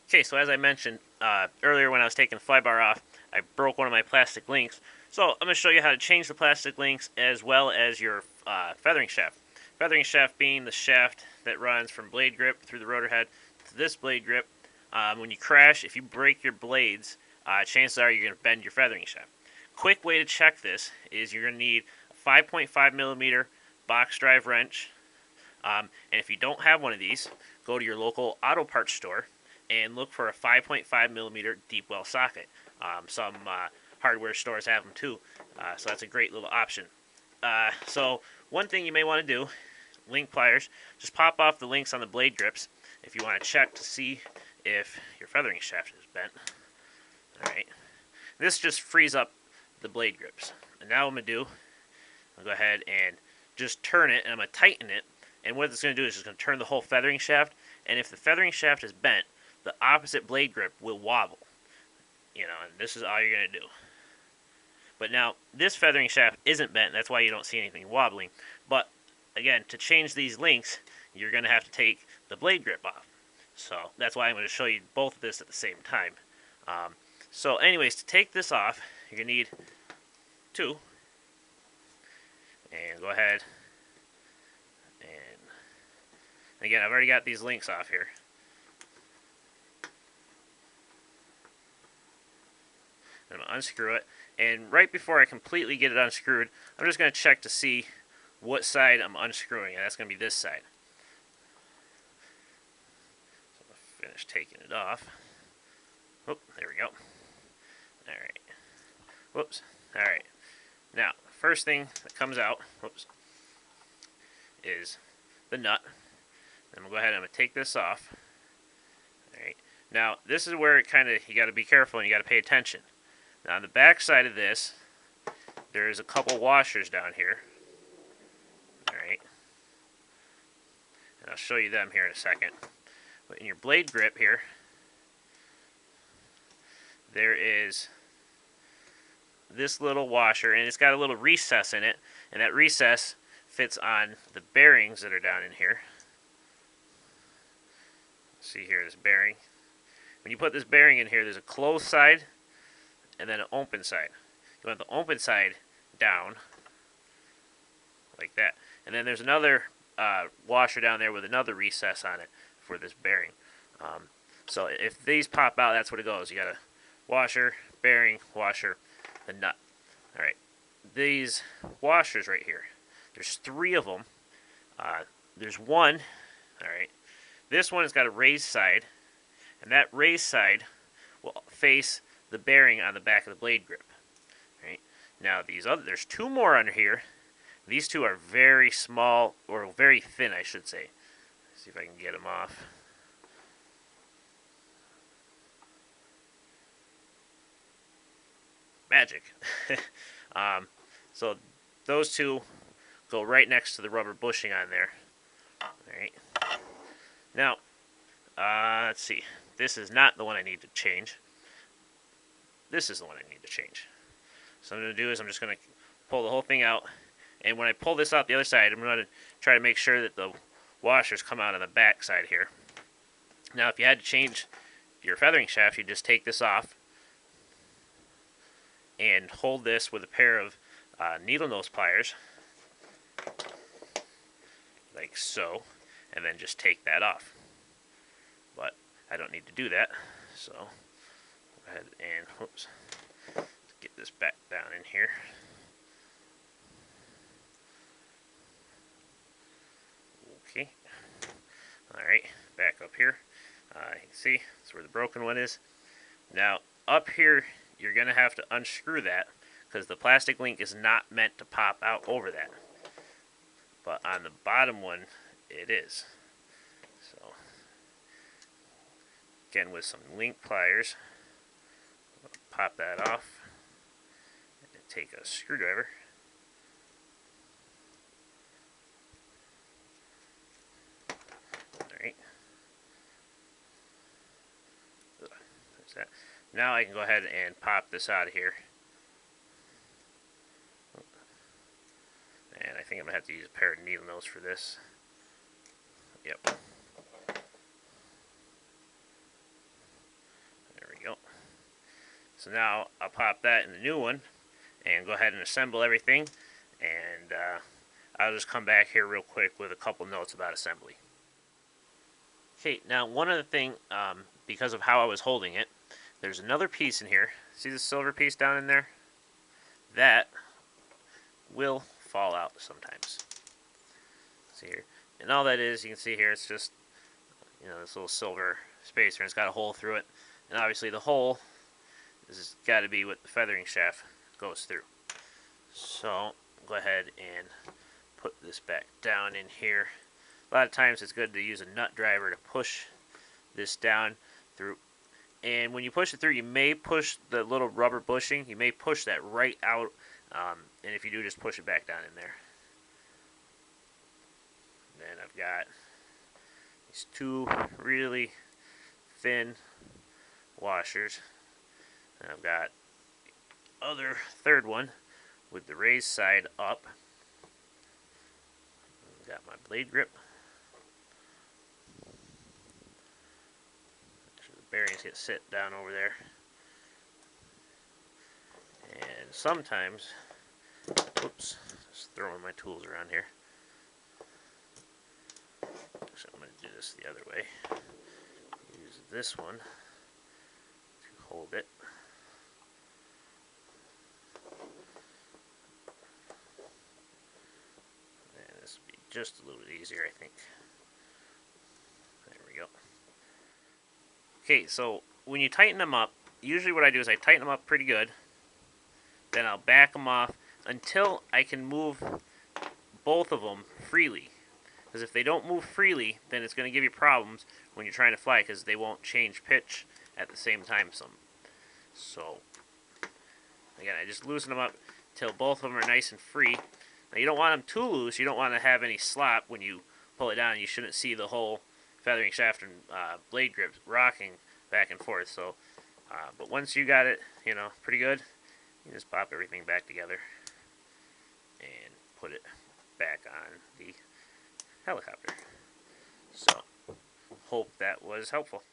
Okay, so as I mentioned earlier when I was taking the fly bar off, I broke one of my plastic links. So I'm going to show you how to change the plastic links as well as your feathering shaft. Feathering shaft being the shaft that runs from blade grip through the rotor head to this blade grip. When you crash, if you break your blades, chances are you're going to bend your feathering shaft. Quick way to check this is you're going to need a 5.5 millimeter box drive wrench. And if you don't have one of these, go to your local auto parts store and look for a 5.5 millimeter deep well socket. Some hardware stores have them too, so that's a great little option. So one thing you may want to do, link pliers, just pop off the links on the blade grips if you want to check to see if your feathering shaft is bent. Alright, this just frees up the blade grips. And now what I'm going to do, I'll go ahead and just turn it, and I'm going to tighten it. And what it's going to do is it's going to turn the whole feathering shaft. And if the feathering shaft is bent, the opposite blade grip will wobble. And this is all you're going to do. But now, this feathering shaft isn't bent. That's why you don't see anything wobbling. But, again, to change these links, you're going to have to take the blade grip off. So, that's why I'm going to show you both of this at the same time. So, anyways, to take this off, you're going to need two. And go ahead. And again, I've already got these links off here. I'm going to unscrew it. And right before I completely get it unscrewed, I'm just going to check to see what side I'm unscrewing. And that's going to be this side. So I'm going to finish taking it off. Oh, there we go. Alright. Whoops. Alright. Now, first thing that comes out, is the nut. And we'll go ahead and I'm going to take this off. Alright. Now, this is where you got to be careful and you got to pay attention. Now, on the back side of this, there's a couple washers down here. Alright. And I'll show you them here in a second. But in your blade grip here, there is this little washer, and it's got a little recess in it, and that recess fits on the bearings that are down in here. See here, this bearing. When you put this bearing in here, there's a closed side and then an open side. You want the open side down, like that. And then there's another washer down there with another recess on it for this bearing. So if these pop out, that's what it goes. You got a washer, bearing, washer, the nut. Alright, these washers right here, there's three of them. There's one, alright, this one has got a raised side, and that raised side will face the bearing on the back of the blade grip. Right? Now there's two more under here. These two are very small, or very thin, I should say. Let's see if I can get them off. Magic. So those two go right next to the rubber bushing on there. Alright. Now, let's see. This is not the one I need to change. This is the one I need to change. So what I'm going to do is I'm just going to pull the whole thing out. And when I pull this out the other side, I'm going to try to make sure that the washers come out on the back side here. Now, if you had to change your feathering shaft, you just take this off and hold this with a pair of needle nose pliers, like so, and then just take that off. But I don't need to do that, so go ahead and get this back down in here. Okay. Alright, back up here. You can see that's where the broken one is. Now, up here, you're going to have to unscrew that because the plastic link is not meant to pop out over that. But on the bottom one, it is. So, again, with some link pliers, pop that off and take a screwdriver. Alright. There's that. Now I can go ahead and pop this out of here. And I think I'm going to have to use a pair of needle nose for this. Yep. So now I'll pop that in the new one and go ahead and assemble everything, and I'll just come back here real quick with a couple notes about assembly. Okay, now one other thing, because of how I was holding it, there's another piece in here. See the silver piece down in there? That will fall out sometimes. See here, and all that is, you can see here, it's just, you know, this little silver spacer, and it's got a hole through it, and obviously the hole has got to be what the feathering shaft goes through. So go ahead and put this back down in here. A lot of times it's good to use a nut driver to push this down through, and when you push it through, you may push the little rubber bushing, you may push that right out, and if you do, just push it back down in there. Then I've got these two really thin washers, and I've got the other third one with the raised side up. I've got my blade grip. Make sure the bearings get set down over there. And sometimes, oops, just throwing my tools around here. Actually, I'm going to do this the other way. Use this one to hold it. And this will be just a little bit easier, I think. There we go. Okay, so when you tighten them up, usually what I do is I tighten them up pretty good. Then I'll back them off until I can move both of them freely. Because if they don't move freely, then it's going to give you problems when you're trying to fly, because they won't change pitch at the same time. So, again, I just loosen them up until both of them are nice and free. Now, you don't want them too loose. You don't want to have any slop when you pull it down. You shouldn't see the whole feathering shaft and blade grip rocking back and forth. So, but once you got it, you know, pretty good, you just pop everything back together and put it back on the helicopter. So, hope that was helpful.